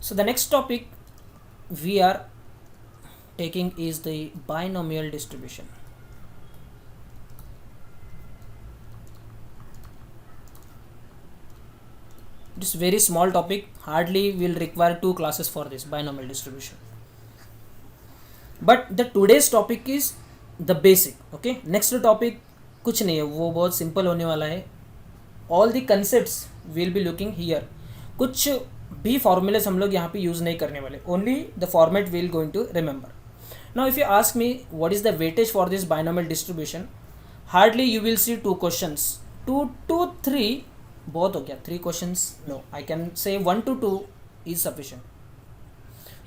So the next topic we are taking is the binomial distribution. It is very small topic, hardly will require 2 classes for this binomial distribution. But the today's topic is the basic. Okay, next topic कुछ नहीं है, वो बहुत simple होने वाला है. All the concepts will be looking here. कुछ भी फॉर्मूलेस हम लोग यहाँ पे यूज़ नहीं करने वाले, only the format will going to remember. Now if you ask me what is the weightage for this binomial distribution, hardly you will see 2 questions. 2 to 3 बहुत हो गया. 3 questions no, I can say 1 to 2 is sufficient.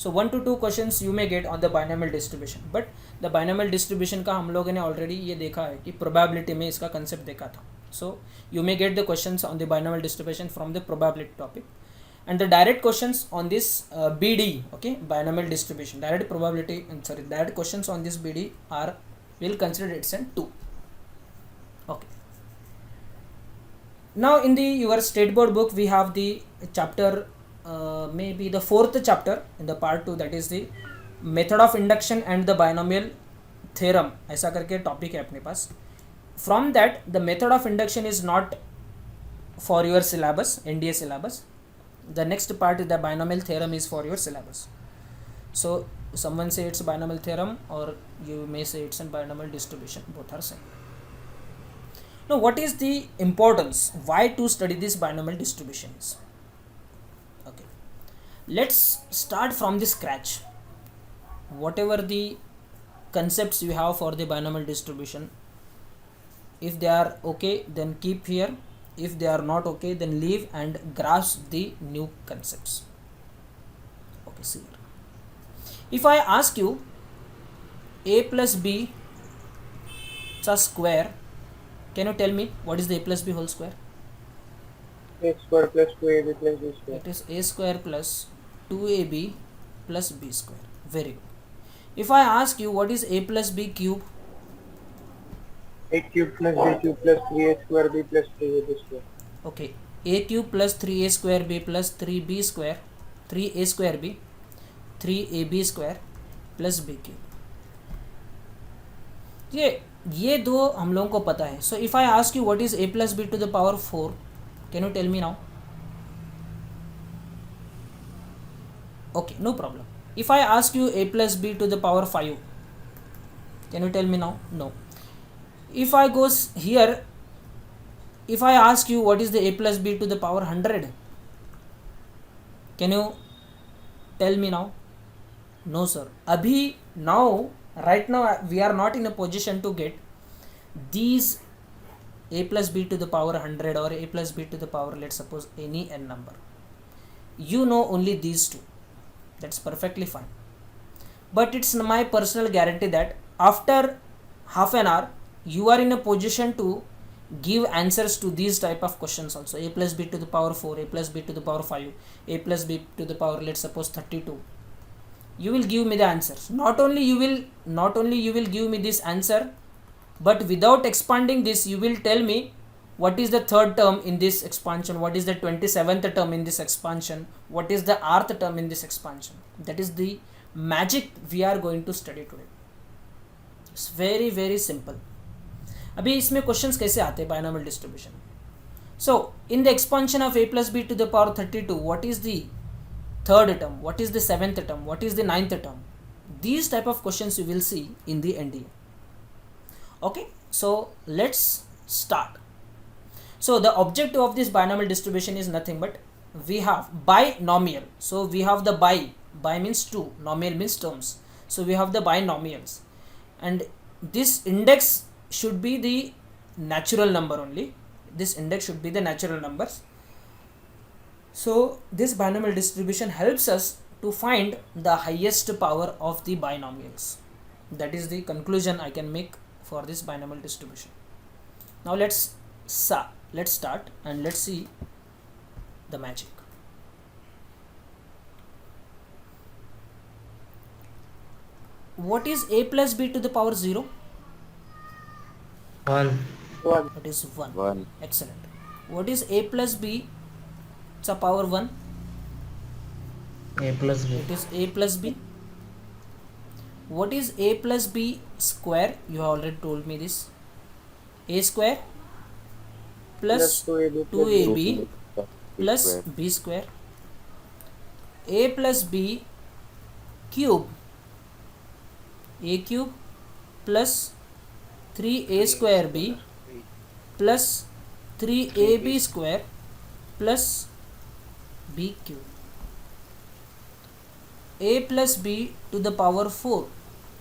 So 1 to 2 questions you may get on the binomial distribution. But the binomial distribution का हम लोगों ने already ये देखा है कि probability में इसका concept देखा था. So you may get the questions on the binomial distribution from the probability topic, and the direct questions on this BD, okay, binomial distribution, direct probability, direct questions on this BD are will consider it's in 2. Okay. Now in the your state board book we have the chapter maybe the 4th chapter in the part 2, that is the method of induction and the binomial theorem, ऐसा करके topic है अपने पास. From that the method of induction is not for your syllabus, NDA syllabus. The next part is the binomial theorem is for your syllabus. So someone say it's binomial theorem, or you may say it's a binomial distribution, both are same. Now what is the importance, why to study these binomial distributions? Okay, let's start from the scratch. Whatever the concepts you have for the binomial distribution, if they are okay then keep here, if they are not okay then leave and grasp the new concepts. Okay, see here. If I ask you a plus b चा square, can you tell me what is the a plus b whole square? A square plus 2ab plus b square. It is a square plus 2ab plus b square. Very good. If I ask you what is a plus b cube? A cube plus b cube plus 3a square b plus 3ab square. Okay, a cube plus 3a square b plus 3b square, 3a square b, 3ab square plus b cube. ये दो हम लोगों को पता है. So if I ask you what is a plus b to the power 4, can you tell me now? Okay, no problem. If I ask you a plus b to the power 5, can you tell me now? No. If I goes here, if I ask you what is the a plus b to the power 100, can you tell me now? No sir. Abhi now right now we are not in a position to get these a plus b to the power 100 or a plus b to the power, let's suppose, any n number. You know only these two, that's perfectly fine. But it's my personal guarantee that after half an hour you are in a position to give answers to these type of questions also. A plus b to the power 4, a plus b to the power 5, a plus b to the power, let's suppose, 32. You will give me the answers. Not only you will give me this answer, but without expanding this you will tell me what is the third term in this expansion, what is the 27th term in this expansion, what is the rth term in this expansion. That is the magic we are going to study today. It's very very simple. अभी इसमें questions कैसे आते हैं binomial distribution. So in the expansion of a plus b to the power 32, what is the third term, what is the 7th term, what is the 9th term? These type of questions you will see in the NDA. Okay, so let's start. So the objective of this binomial distribution is nothing but we have binomial. So we have the by means 2, nomial means terms. So we have the binomials, and this index should be the natural number only. This index should be the natural numbers. So this binomial distribution helps us to find the highest power of the binomials. That is the conclusion I can make for this binomial distribution. Now let's start and let's see the magic. What is a plus b to the power 0? 1. It is 1. 1. Excellent. What is a plus b चा power 1? A plus B. It is a plus b. What is a plus b square? You have already told me this. A square plus Plus 2ab plus 2ab B plus square. b square. A plus b cube. A cube plus 3a square b plus 3ab square plus b cube. A plus b to the power 4.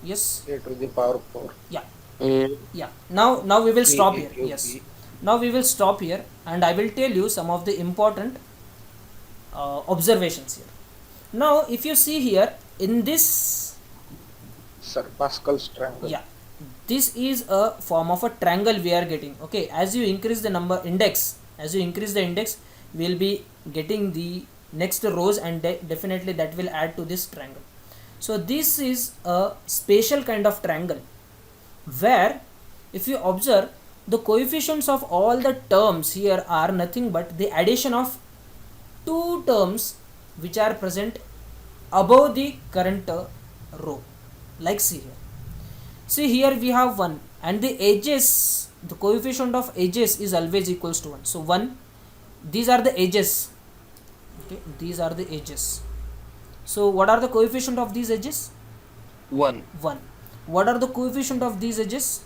Yes. a to the power 4. Yeah. A Yeah. Now we will stop 3a here. cube Yes. b. Now we will stop here, and I will tell you some of the important observations here. Now if you see here in this, Sir, Pascal's triangle. yeah, this is a form of a triangle we are getting. Okay, as you increase the number index, as you increase the index, we will be getting the next rows, and definitely that will add to this triangle. So this is a special kind of triangle where, if you observe, the coefficients of all the terms here are nothing but the addition of two terms which are present above the current row. Like see here. See here we have 1, and the edges, the coefficient of edges is always equals to 1. So 1, these are the edges. Okay, these are the edges. So what are the coefficient of these edges? 1 1. What are the coefficient of these edges?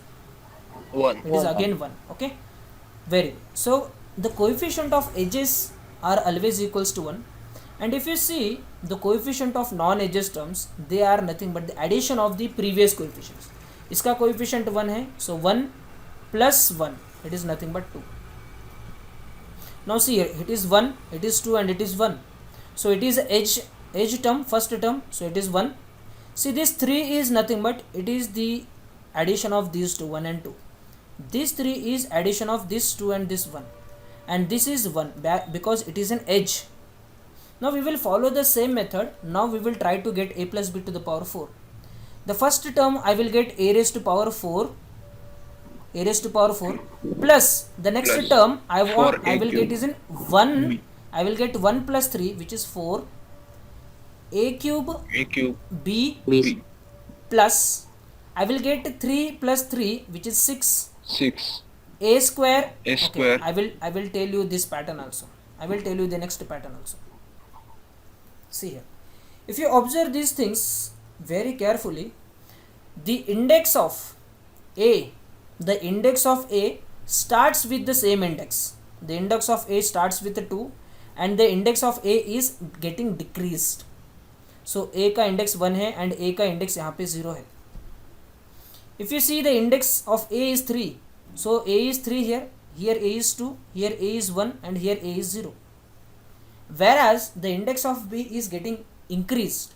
1 It is again 1. Okay, very good. So the coefficient of edges are always equals to 1, and if you see the coefficient of non-edges terms, they are nothing but the addition of the previous coefficients. इसका coefficient 1 है, so 1 plus 1, it is nothing but 2. Now see here, it is 1, it is 2, and it is 1. So it is edge term, first term, so it is 1. See, this 3 is nothing but it is the addition of these two, 1 and 2. This 3 is addition of this 2 and this 1, and this is 1 because it is an edge. Now we will follow the same method. Now we will try to get a plus b to the power 4. The first term I will get a raised to power 4, a raised to power 4, plus the next Plus term I will 4a get cube. is in 1. I will get 1 plus 3, which is 4, a cube A cube b B plus I will get 3 plus 3, which is 6, 6 a square. A square. Okay, I will tell you this pattern also. I will tell you the next pattern also. See here, if you observe these things very carefully, the index of a starts with the same index. The index of a starts with 2, and the index of a is getting decreased. So a का index 1 है and a का index यहाँ पे 0 है. If you see the index of a is 3, so a is 3 here, here a is 2, here a is 1, and here a is 0. Whereas the index of b is getting increased.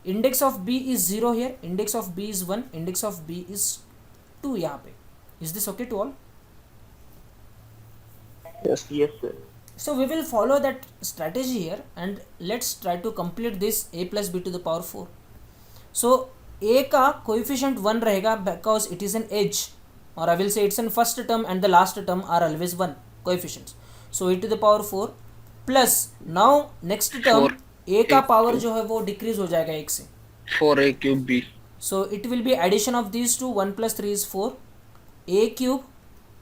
Index of b is 0 here, index of b is 1, index of b is 2 यहाँ पे. Is this okay to all? Yes, sir. So we will follow that strategy here, and let's try to complete this a plus b to the power 4. So a का coefficient 1 रहेगा because it is an edge, or I will say it's an first term and the last term are always 1 coefficients. So a to the power 4 plus now next term 4 a का a power cube. जो है वो decrease हो जाएगा 1 से. 4a cube B So it will be addition of these two. 1 plus 3 is 4, a cube,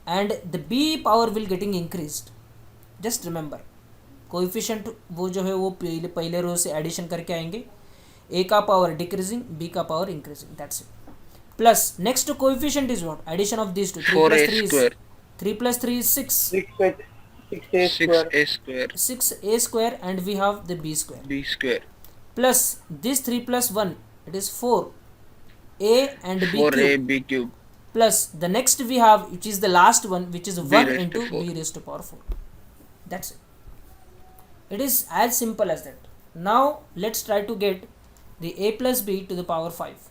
and the b power will getting increased. Just remember, coefficient वो जो है वो पहले रो से एडिशन करके आएंगे. a का पावर डिक्रीजिंग, b का power increasing. That's it. Plus next coefficient is what? Addition of this two. 4a square 3 plus 3 is 6. 6a square. 6a square 6a square, and we have the b square. B square Plus this 3 plus 1, it is 4. a and b 4a cube. B cube Plus the next we have, which is the last one, which is 1 raised into to 4. b raised to power 4. That's it. It is as simple as that. Now let's try to get the a plus b to the power 5.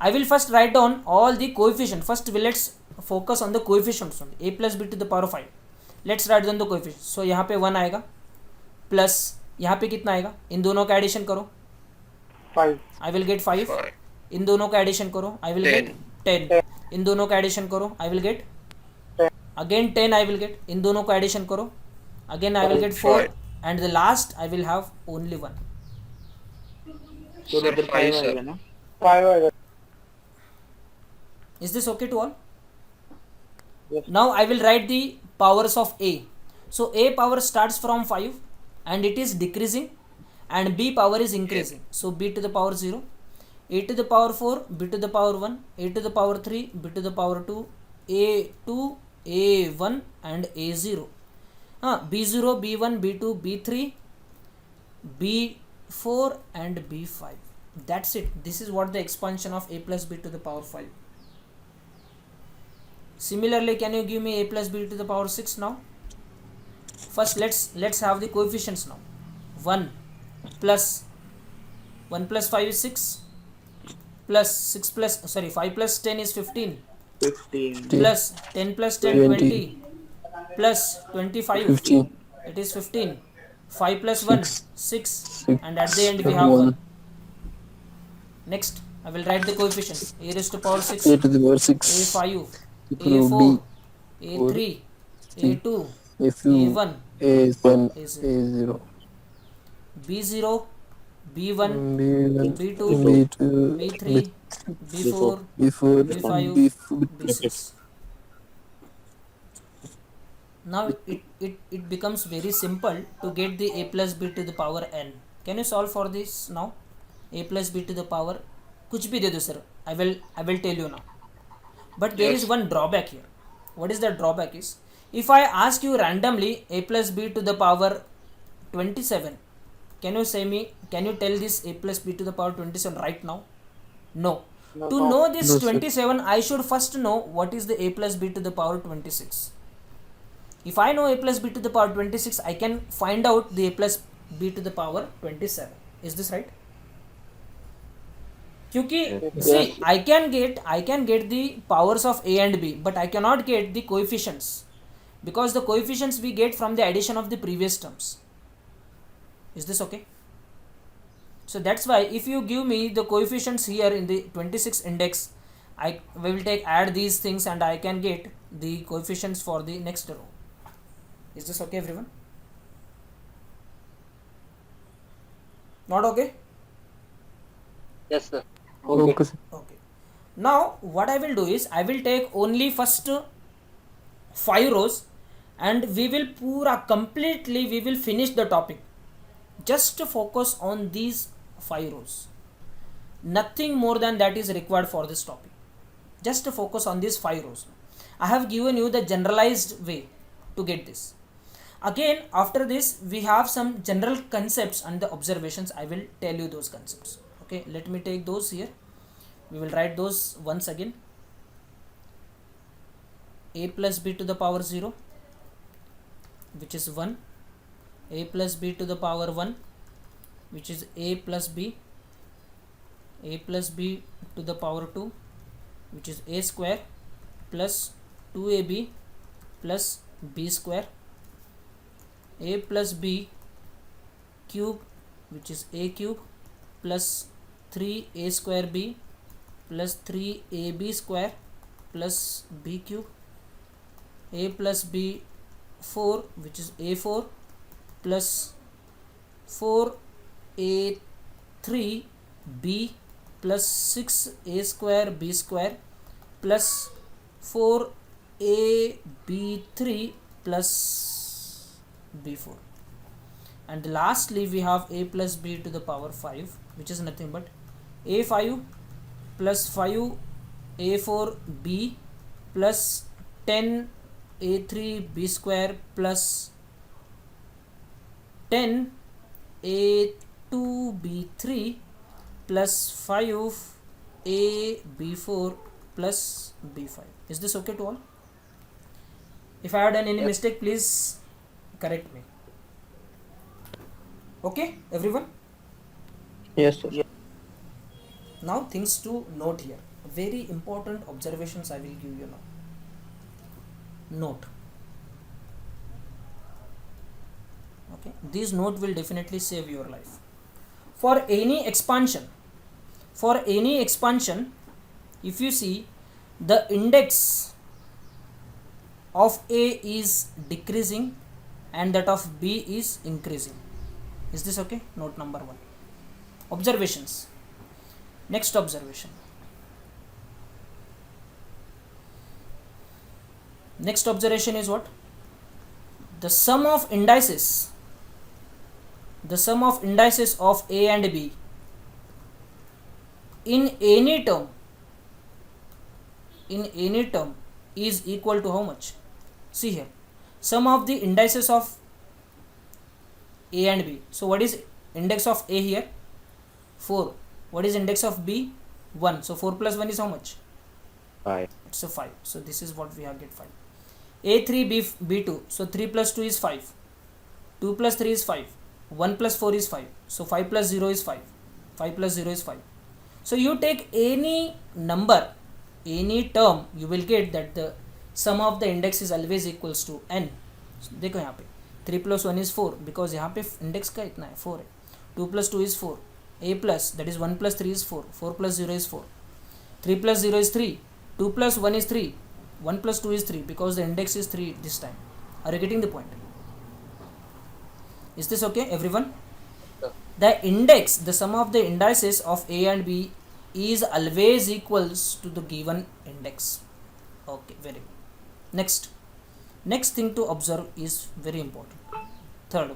I will first write down all the coefficients. First let's focus on the coefficients only. A plus b to the power 5. Let's write down the coefficients. So यहाँ पे 1 आएगा, plus यहाँ पे कितना आएगा? इन दोनों का addition करो. 5. I will get 5. 5 इन दोनों का एडिशन करो. I will get 10. इन दोनों का एडिशन करो. I will get 10. again 10. I will get. इन दोनों का एडिशन करो. Again I will get 4. And the last I will have only 1. तो Sir, इधर 5 5 sir. आएगा ना 5 आएगा Is this okay to all? yes Now I will write the powers of A. So A power starts from 5 and it is decreasing, and B power is increasing. So B to the power 0, A to the power 4, B to the power 1, A to the power 3, B to the power 2, A2, A1 and A0. B0, B1, B2, B3, B4 and B5. That's it. This is what the expansion of A plus B to the power 5. Similarly, can you give me A plus B to the power 6 now? First let's have the coefficients now. 1 plus 1 plus 5 is 6, plus 6 plus 5 plus 10 is 15, 15 plus 10 plus 10 20, plus 25 15, it is 15, 5 plus 1 6, 6, 6, and at the end we have 1. 1, Next I will write the coefficients. A raised to power 6, A to the power 6, A5, A4, A4, B, A3, C, A2, A2, A1, A1, A0, A0, B0, B1, B1, B2, B2, B3, B4, B4, B5, B4, B6. Now it becomes very simple to get the A plus B to the power n. Can you solve for this now? A plus B to the power कुछ भी दे दो sir. I will tell you now. But there is Yes. one drawback here. What is the drawback is, if I ask you randomly A plus B to the power 27, can you tell this A plus B to the power 27 right now? No. No, To no. know this No, sir. 27, I should first know what is the A plus B to the power 26. If I know A plus B to the power 26, I can find out the A plus B to the power 27. Is this right? क्योंकि see, I can get the powers of A and B, but I cannot get the coefficients, because the coefficients we get from the addition of the previous terms. Is this okay? So that's why if you give me the coefficients here in the 26 index, we will add these things and I can get the coefficients for the next row. Is this okay, everyone? Not okay? yes sir Okay, sir. Okay. Now what I will do is I will take only first 5 rows and we will finish the topic. Just focus on these 5 rows. Nothing more than that is required for this topic. Just focus on these 5 rows. I have given you the generalized way to get this. Again, after this we have some general concepts and the observations. I will tell you those concepts. Okay, let me take those here. We will write those once again. A plus B to the power 0, which is 1. A plus B to the power 1, which is A plus B. A plus B to the power 2, which is A square, plus 2AB plus B square. A plus B cube, which is A cube, plus 3A square B plus 3AB square plus B cube. A plus B 4, which is A4, plus 4A3 B plus 6A square B square plus 4AB3 plus B4. And lastly we have A plus B to the power 5, which is nothing but A5 plus 5 A4 B plus 10 A3 B square plus 10 A2 B3 plus 5 A B4 plus B5. Is this okay to all? If I have done any mistake, please correct me. Okay, everyone? Yes, sir. Now things to note here. Very important observations I will give you now. Note. Okay, this note will definitely save your life. For any expansion, if you see the index of A is decreasing and that of B is increasing. Is this okay? Note number 1. Observations. Next observation. Next observation is what? The sum of indices of A and B in any term is equal to how much? See here, sum of the indices of A and B. So what is index of A here? 4. What is index of B? 1. So 4 plus 1 is how much? 5. It's a 5. So this is what we have get 5. A3 B2. So 3 plus 2 is 5. 2 plus 3 is 5. 1 plus 4 is 5. So 5 plus 0 is 5. 5 plus 0 is 5. So you take any number, any term, you will get that the sum of the index is always equals to n. So, देखो यहाँ पे 3 plus 1 is 4 because यहाँ पे index का इतना है 4 है. 2 plus 2 is 4. A plus, that is 1 plus 3 is 4. 4 plus 0 is 4. 3 plus 0 is 3. 2 plus 1 is 3. 1 plus 2 is 3 because the index is 3 this time. Are you getting the point? Is this okay, everyone? The index, the sum of the indices of A and B is always equals to the given index. Okay, very good. Next thing to observe is very important. Third,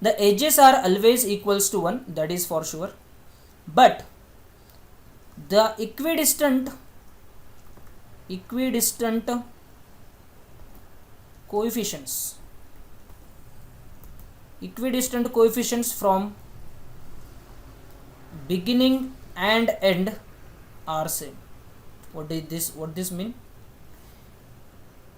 the edges are always equals to 1, that is for sure, but the equidistant coefficients from beginning and end are same. What this mean?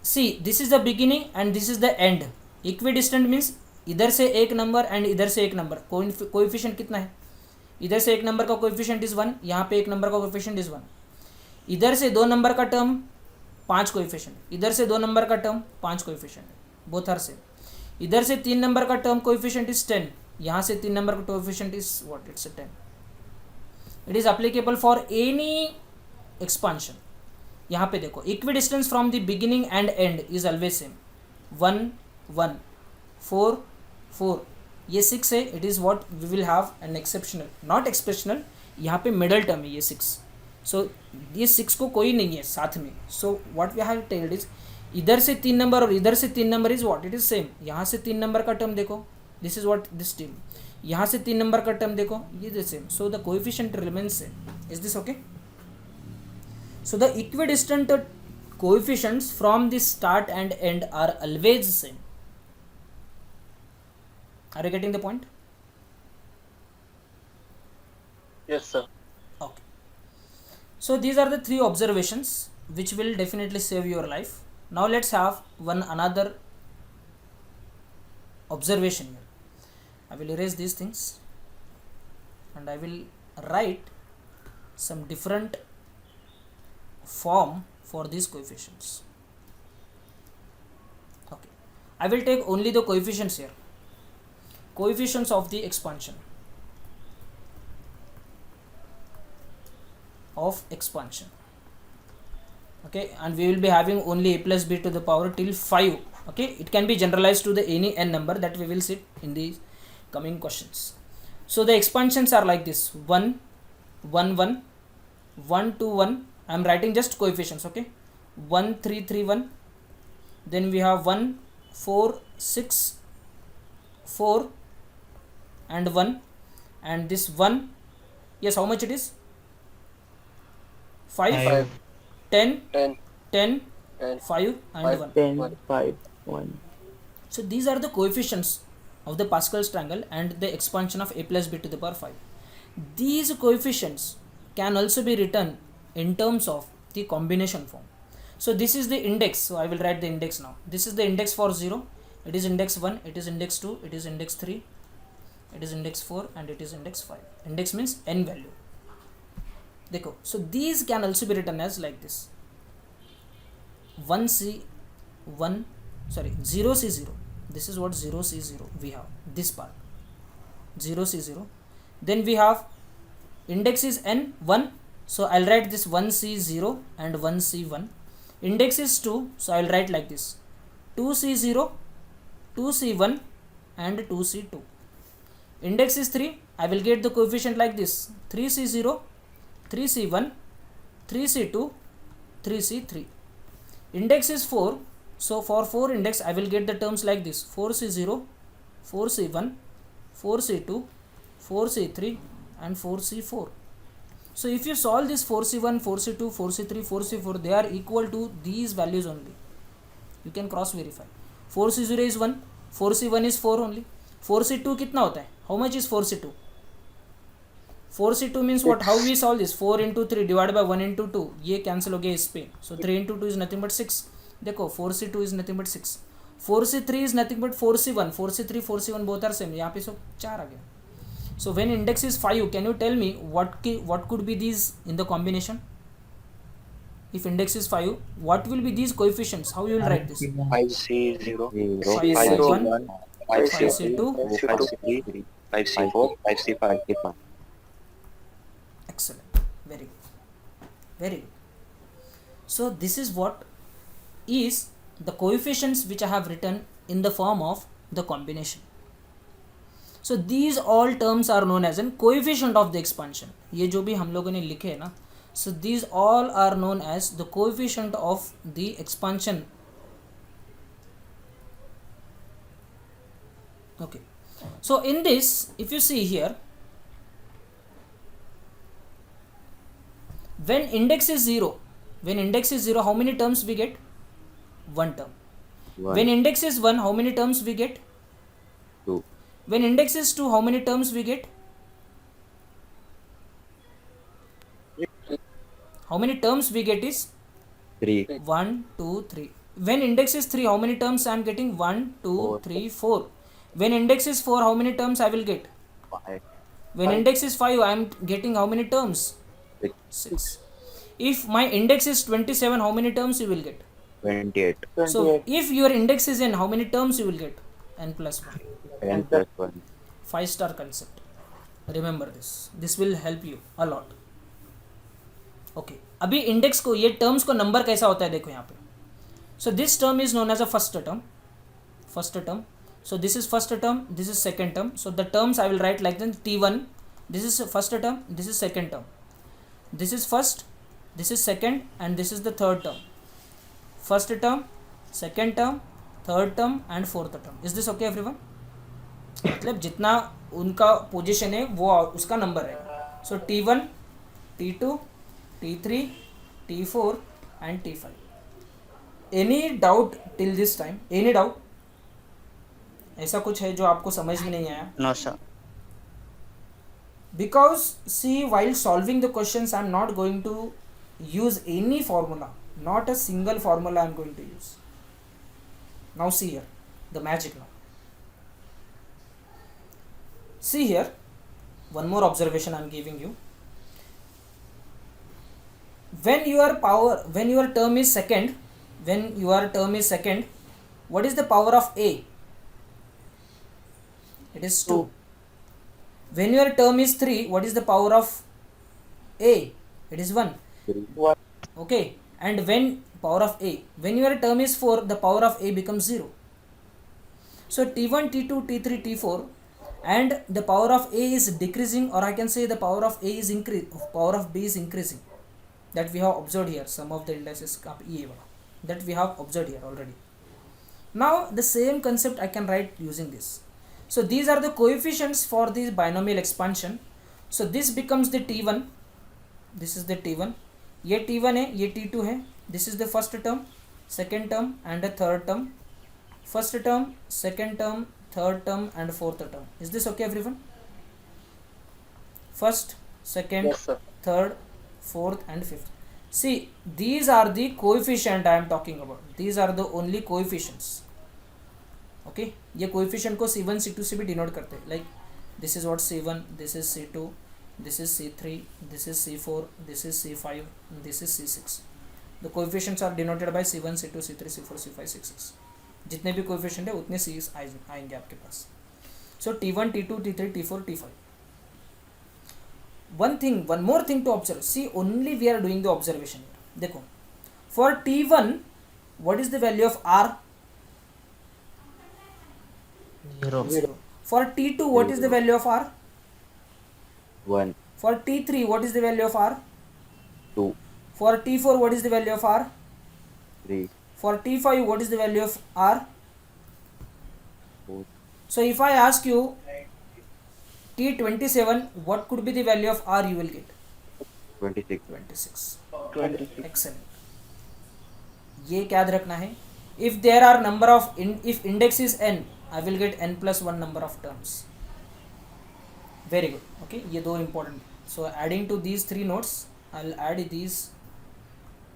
See, this is the beginning and this is the end. Equidistant means इधर से एक number and इधर से एक number. Coefficient कितना है? इधर से एक नंबर का कोएफिशिएंट इज 1, यहाँ पे एक नंबर का कोएफिशिएंट इज 1. इधर से 2 नंबर का टर्म 5 कोएफिशिएंट, इधर से 2 नंबर का term 5 coefficient, both are same. इधर से 3 नंबर का टर्म कोएफिशिएंट इज 10, यहाँ से 3 नंबर का coefficient is what? It's 10. It is applicable for any expansion. यहाँ पे देखो, equidistance from the beginning and end is always same. 1 1 4 4, ये 6 है. It is what we will have an exceptional, not expressional. यहाँ पे मिडल टर्म है ये 6. सो ये 6 को कोई नहीं है साथ में. So what we have telled is इधर से 3 नंबर और इधर से 3 number is what? It is same. यहाँ से 3 नंबर का टर्म देखो, this is what this term. यहाँ से 3 नंबर का टर्म देखो, ये the same. So the coefficient remains same. Is this okay? So the equidistant coefficients from the start and end are always same. Are you getting the point? Yes, sir. Okay. So these are the 3 observations which will definitely save your life. Now let's have another observation here. I will erase these things and I will write some different form for these coefficients. Okay. I will take only the coefficients here. Coefficients of the expansion okay, and we will be having only a plus b to the power till 5. okay, it can be generalized to the any n number that we will see in the coming questions. So the expansions are like this: 1 1 1 1 2 1. I am writing just coefficients. Okay, 1 3 3 1. Then we have 1 4 6 4 and 1, and this 1, yes, how much it is? 5 5, 10 10, 10 10, 5 and 5. 1. 10, 5, 1. So these are the coefficients of the Pascal's triangle and the expansion of a plus b to the power 5. These coefficients can also be written in terms of the combination form. So this is the index. So I will write the index now. This is the index for 0. It is index 1, it is index 2, it is index 3, it is index 4, and it is index 5. Index means n value. Dekho. So these can also be written as like this: 0C0. This is what 0C0 we have, this part 0C0. Then we have index is n 1, so I'll write this 1C0 and 1C1. Index is 2, so I'll write like this: 2C0, 2C1 and 2C2. Index is 3. I will get the coefficient like this: 3C0, 3C1, 3C2, 3C3. Index is 4. So for 4 index, I will get the terms like this: 4C0, 4C1, 4C2, 4C3, and 4C4. So if you solve this 4C1, 4C2, 4C3, 4C4, they are equal to these values only. You can cross verify. 4C0 is 1, 4C1 is 4 only. 4C2 कितना होता है? How much is 4C2? 4C2 means what? How we solve this? 4 into 3 divided by 1 into 2. ये cancel हो गया इस पे. So 3 into 2 is nothing but 6. देखो 4C2 is nothing but 6. 4C3 is nothing but 4C1. 4C3, 4C1 both are same. यहाँ पे सब 4 आ गया. So when index is 5, can you tell me what could be these in the combination? If index is 5, what will be these coefficients? How you will write this? 5C0, 5C1, 5C2, 5C2. 5C3, 5C4, 5C5. Excellent. Very good. Very good. So this is what is the coefficients which I have written in the form of the combination. So these all terms are known as an coefficient of the expansion. ये जो भी हम लोगों ने लिखे हैं ना, so these all are known as the coefficient of the expansion. Okay. So in this, if you see here, when index is 0, how many terms we get? One term. When index is 1, how many terms we get? 2. When index is 2, how many terms we get? How many terms we get is 3. 1, 2, 3. When index is 3, how many terms I am getting? 1, 2, 3, 4. When index is 4, how many terms I will get? 5. When index is 5, I am getting how many terms? 6. If my index is 27, how many terms you will get? 28. So 28. if your index is n, how many terms you will get? N plus 1. N plus 1. 5-star concept. Remember this. This will help you a lot. Okay. अभी index को, ये terms को number कैसा होता है देखो यहाँ पे. So this term is known as a first term. First term. So this is first term. This is second term. So the terms I will write like this: T1. This is first term. This is second term. This is first. This is second, and this is the third term. First term, second term, third term, and fourth term. Is this okay, everyone? मतलब जितना उनका position है वो उसका number है. So T1, T2, T3, T4 and T5. Any doubt till this time? Any doubt? ऐसा कुछ है जो आपको समझ में नहीं आया? No, sir. Because see, while solving the questions, I am not going to use any formula. Not a single formula I am going to use. Now see here, the magic now. See here, one more observation I am giving you. When your term is second, what is the power of A? It is 2. When your term is 3, what is the power of A? It is 1. 3. Okay. And when power of A, when your term is 4, the power of A becomes 0. So T1, T2, T3, T4, and the power of A is decreasing, or I can say the power of A is power of B is increasing. That we have observed here. Some of the indices that we have observed here already. Now the same concept I can write using this. So these are the coefficients for this binomial expansion. So this becomes the T1. This is the T1. ये T1 है, ये T2 है. This is the first term, second term and the third term. First term, second term, third term and fourth term. Is this okay, everyone? First, second, Yes, sir. third, fourth and fifth. See, these are the coefficient I am talking about. These are the only coefficients. Okay, ये coefficient को C1, C2 से भी denote करते हैं. Like this is what C1, this is C2, this is C3, this is C4, this is C5, and this is C6. The coefficients are denoted by C1, C2, C3, C4, C5, C6. जितने भी coefficient है उतने C's आएंगे आपके पास. So T1, T2, T3, T4, T5. One more thing to observe. See, only we are doing the observation here. देखो, for T1, what is the value of R? 0. For T2, what is the value of R? 1, For T3, what is the value of R? 2, For T4, what is the value of R? 3, For T5, what is the value of R? 4, So if I ask you T27, what could be the value of R you will get? 26. 26. 26. Excellent. ये क्या याद रखना है? If there are number of if index is n, I will get n plus 1 number of terms. Very good. Okay, ये दो important. So adding to these three notes, I'll add these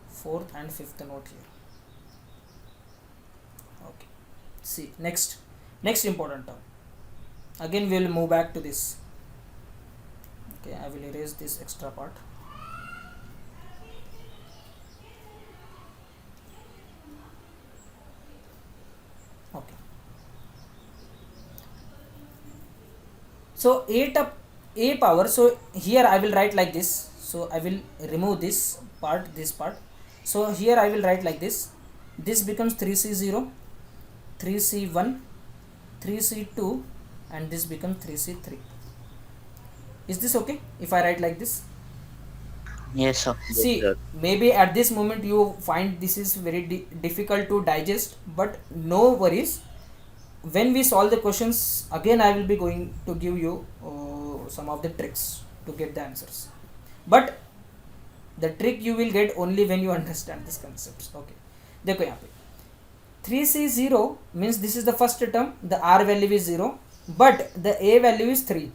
fourth and fifth note here. Okay. See next important term. Again we will move back to this. Okay, I will erase this extra part. Okay. So a power, so here I will write like this. So I will remove this part. So here I will write like this. This becomes 3c0, 3c1, 3c2, and this becomes 3c3. Is this okay if I write like this? Yes, sir. See, sir. maybe at this moment you find this is very difficult to digest, but no worries. When we solve the questions, again I will be going to give you some of the tricks to get the answers. But the trick you will get only when you understand these concepts. Okay. देखो यहाँ पे 3c0 means this is the first term, the r value is 0, but the a value is 3.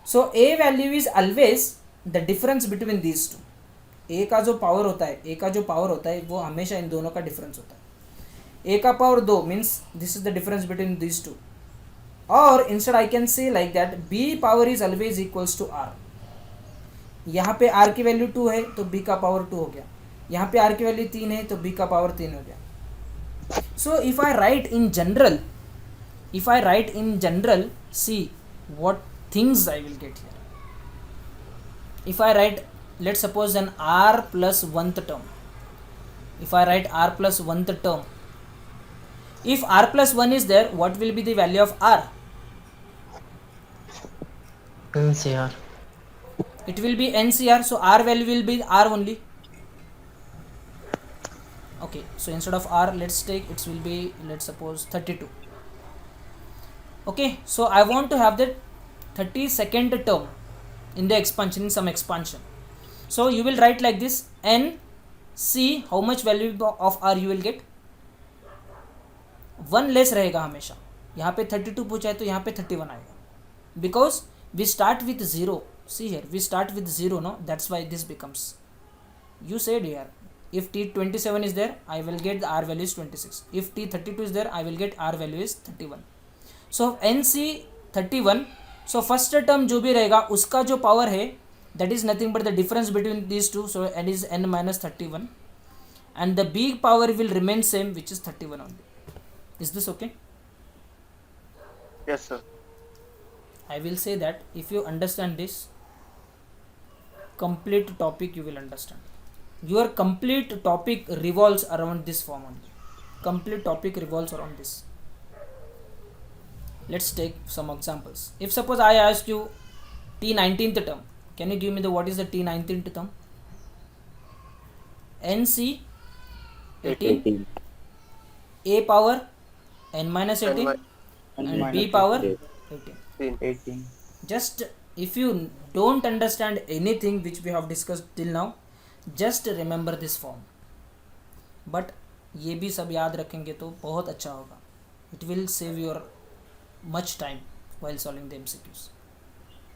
So a value is always the difference between these two. a का जो power होता है वो हमेशा इन दोनों का डिफरेंस होता है. a का power 2 means this is the difference between these two. और instead I can say like that b power is always equals to r. यहाँ पे r की वैल्यू 2 है तो b का पावर 2 हो गया. यहाँ पे r की वैल्यू 3 है तो b का पावर 3 हो गया. So if I write in general, see what things I will get here. If I write, let's suppose an r plus 1th term. If I write r plus 1th term, if r plus 1 is there, what will be the value of r? NCR. It will be NCR, so r value will be r only. Okay, so instead of r, let's take, it will be, let's suppose 32. Okay, so I want to have that 32nd term in the expansion, in some expansion. So you will write like this, n c, how much value of r you will get? 1 less रहेगा हमेशा. यहाँ पे 32 पूछा है तो यहाँ पे 31 आएगा. Because we start with 0. See here, we start with 0, no? That's why this becomes. You said here, if T27 is there, I will get the R value is 26. If T32 is there, I will get R value is 31. So NC 31. So first term जो भी रहेगा उसका जो power है, that is nothing but the difference between these two. So n is n minus 31, and the big power will remain same, which is 31 only. Is this okay? Yes, sir. I will say that if you understand this complete topic, you will understand. Your complete topic revolves around this form only. Complete topic revolves around this. Let's take some examples. If suppose I ask you T19th term, can you give me the what is the T19th term? NC 18, A power n minus 18, and B power 18. 18. Just if you don't understand anything which we have discussed till now, just remember this form. But ये भी सब याद रखेंगे तो बहुत अच्छा होगा. It will save your much time while solving the MCQs.